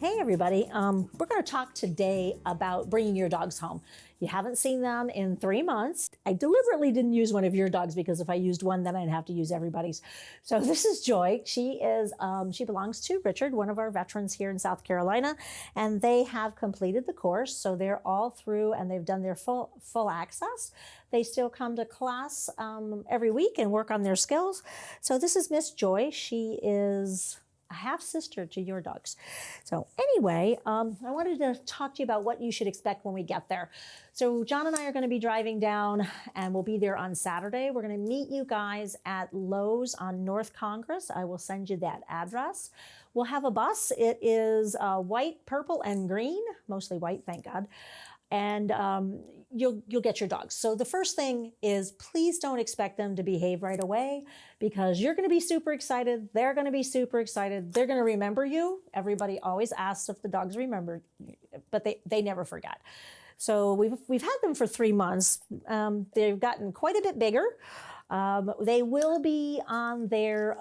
Hey everybody, we're going to talk today about bringing your dogs home. You haven't seen them in 3 months. I deliberately didn't use one of your dogs because if I used one, then I'd have to use everybody's. So this is Joy. She belongs to Richard, one of our veterans here in South Carolina, and they have completed the course. So they're all through and they've done their full access. They still come to class every week and work on their skills. So this is Miss Joy. She is a half sister to your dogs. So anyway, I wanted to talk to you about what you should expect when we get there. So John and I are going to be driving down and we'll be there on Saturday. We're going to meet you guys at Lowe's on North Congress. I will send you that address. We'll have a bus. It is white, purple, and green, mostly white, thank God. And you'll get your dogs. So the first thing is please don't expect them to behave right away because you're going to be super excited. They're going to be super excited. They're going to remember you. Everybody always asks if the dogs remember, but they never forget. So we've had them for 3 months. They've gotten quite a bit bigger. They will be on their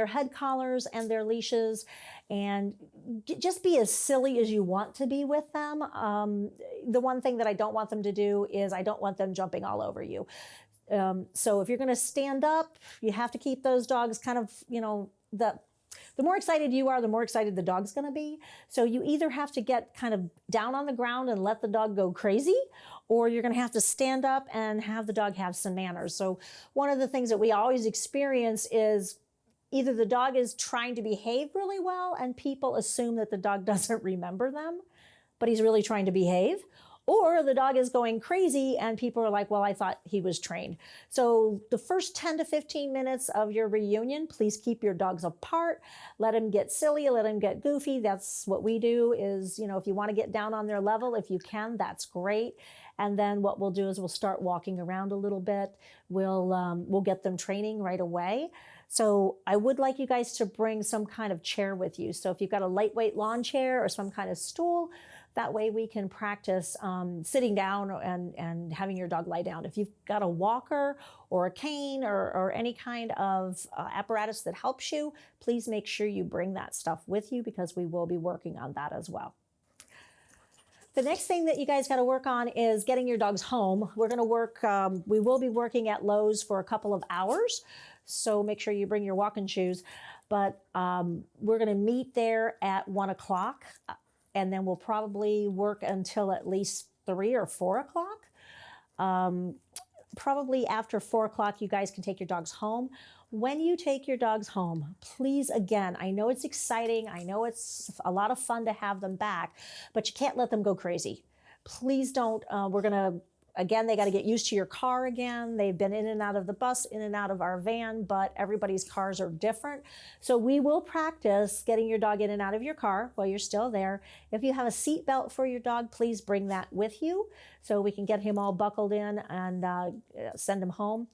head collars and their leashes, and just be as silly as you want to be with them. The one thing that I don't want them to do is I don't want them jumping all over you. So if you're going to stand up, you have to keep those dogs kind of, the more excited you are, the more excited the dog's going to be. So you either have to get kind of down on the ground and let the dog go crazy, or you're going to have to stand up and have the dog have some manners. So one of the things that we always experience is either the dog is trying to behave really well and people assume that the dog doesn't remember them, but he's really trying to behave, or the dog is going crazy and people are like, well, I thought he was trained. So the first 10 to 15 minutes of your reunion, please keep your dogs apart. Let them get silly, let them get goofy. That's what we do is, if you want to get down on their level, if you can, that's great. And then what we'll do is we'll start walking around a little bit. We'll get them training right away. So I would like you guys to bring some kind of chair with you. So if you've got a lightweight lawn chair or some kind of stool, that way we can practice sitting down and having your dog lie down. If you've got a walker or a cane or any kind of apparatus that helps you, please make sure you bring that stuff with you because we will be working on that as well. The next thing that you guys got to work on is getting your dogs home. We're going to work, we will be working at Lowe's for a couple of hours. So make sure you bring your walking shoes. But we're going to meet there at 1 o'clock. And then we'll probably work until at least 3 or 4 o'clock. Probably after 4 o'clock, you guys can take your dogs home. When you take your dogs home, please, again, I know it's exciting. I know it's a lot of fun to have them back, but you can't let them go crazy. Please don't. Again, they got to get used to your car again. They've been in and out of the bus, in and out of our van, but everybody's cars are different. So we will practice getting your dog in and out of your car while you're still there. If you have a seat belt for your dog, please bring that with you so we can get him all buckled in and send him home.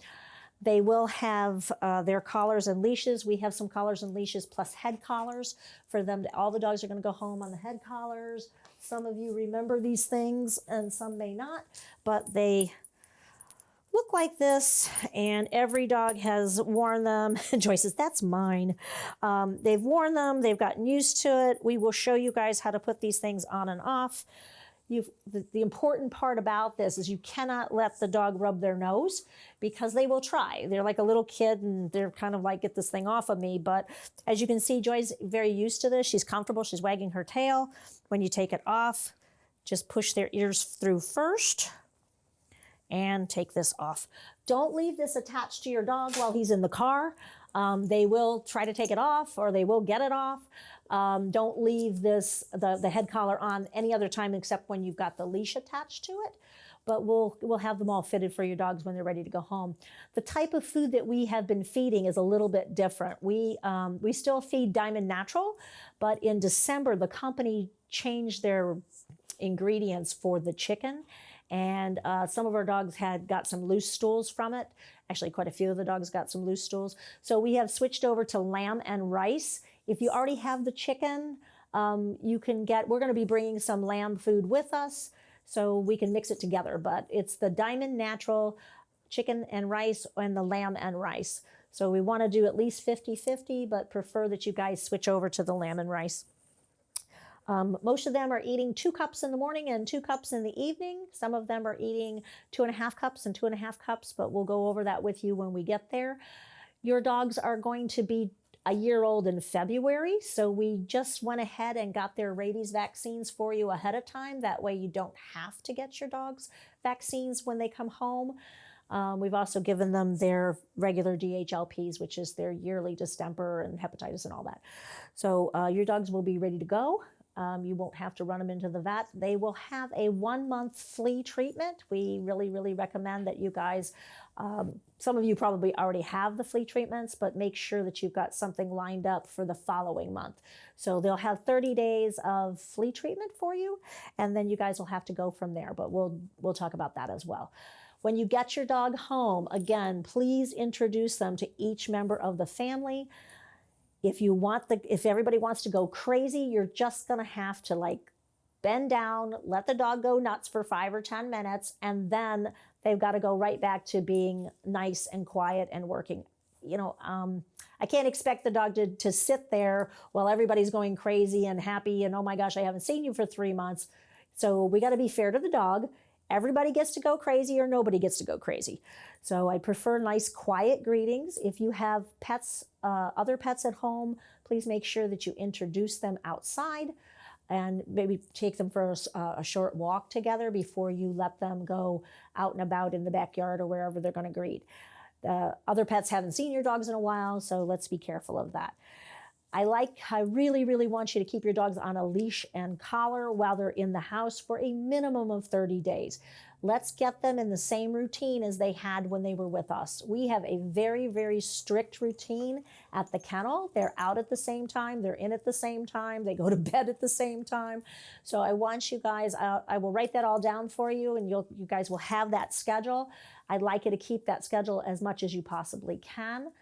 They will have their collars and leashes. We have some collars and leashes plus head collars for them. All the dogs are going to go home on the head collars. Some of you remember these things and some may not, but they look like this and every dog has worn them. Joyce says, that's mine. They've worn them. They've gotten used to it. We will show you guys how to put these things on and off. The important part about this is you cannot let the dog rub their nose because they will try. They're like a little kid and they're kind of like, get this thing off of me. But as you can see, Joy's very used to this. She's comfortable. She's wagging her tail. When you take it off, just push their ears through first and take this off. Don't leave this attached to your dog while he's in the car. They will try to take it off or they will get it off. Don't leave the head collar on any other time except when you've got the leash attached to it. But we'll have them all fitted for your dogs when they're ready to go home. The type of food that we have been feeding is a little bit different. We still feed Diamond Natural, but in December, the company changed their ingredients for the chicken. And some of our dogs got some loose stools from it. Actually, quite a few of the dogs got some loose stools. So we have switched over to lamb and rice. If you already have the chicken, we're going to be bringing some lamb food with us so we can mix it together. But it's the Diamond Natural chicken and rice and the lamb and rice. So we want to do at least 50-50, but prefer that you guys switch over to the lamb and rice. Most of them are eating 2 cups in the morning and 2 cups in the evening. Some of them are eating 2.5 cups and 2.5 cups, but we'll go over that with you when we get there. Your dogs are going to be a year old in February, so we just went ahead and got their rabies vaccines for you ahead of time. That way you don't have to get your dogs vaccines when they come home. We've also given them their regular DHLPs, which is their yearly distemper and hepatitis and all that. So your dogs will be ready to go. You won't have to run them into the vet. They will have a 1-month flea treatment. We really, really recommend that you guys, some of you probably already have the flea treatments, but make sure that you've got something lined up for the following month. So they'll have 30 days of flea treatment for you, and then you guys will have to go from there, but we'll talk about that as well. When you get your dog home, again, please introduce them to each member of the family. If everybody wants to go crazy, you're just gonna have to like bend down, let the dog go nuts for 5 or 10 minutes, and then they've got to go right back to being nice and quiet and working. I can't expect the dog to sit there while everybody's going crazy and happy and, oh my gosh, I haven't seen you for 3 months. So we got to be fair to the dog. Everybody gets to go crazy or nobody gets to go crazy. So I prefer nice, quiet greetings. If you have pets, other pets at home, please make sure that you introduce them outside and maybe take them for a short walk together before you let them go out and about in the backyard or wherever they're going to greet. Other pets haven't seen your dogs in a while, so let's be careful of that. I really, really want you to keep your dogs on a leash and collar while they're in the house for a minimum of 30 days. Let's get them in the same routine as they had when they were with us. We have a very, very strict routine at the kennel. They're out at the same time. They're in at the same time. They go to bed at the same time. So I want you guys, I will write that all down for you, and you guys will have that schedule. I'd like you to keep that schedule as much as you possibly can.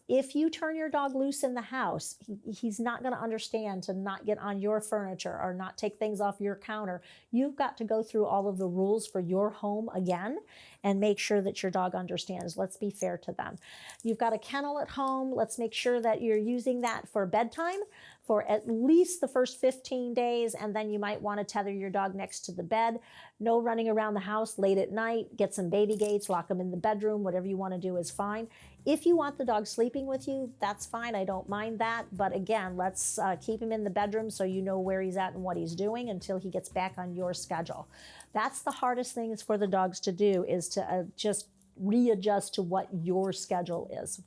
If you turn your dog loose in the house, he's not going to understand to not get on your furniture or not take things off your counter. You've got to go through all of the rules for your home again and make sure that your dog understands. Let's be fair to them. You've got a kennel at home. Let's make sure that you're using that for bedtime for at least the first 15 days, and then you might want to tether your dog next to the bed. No running around the house late at night. Get some baby gates, lock them in the bedroom. Whatever you want to do is fine. If you want the dog sleeping with you, that's fine. I don't mind that. But again, let's keep him in the bedroom so you know where he's at and what he's doing until he gets back on your schedule. That's the hardest thing for the dogs to do, is to just readjust to what your schedule is.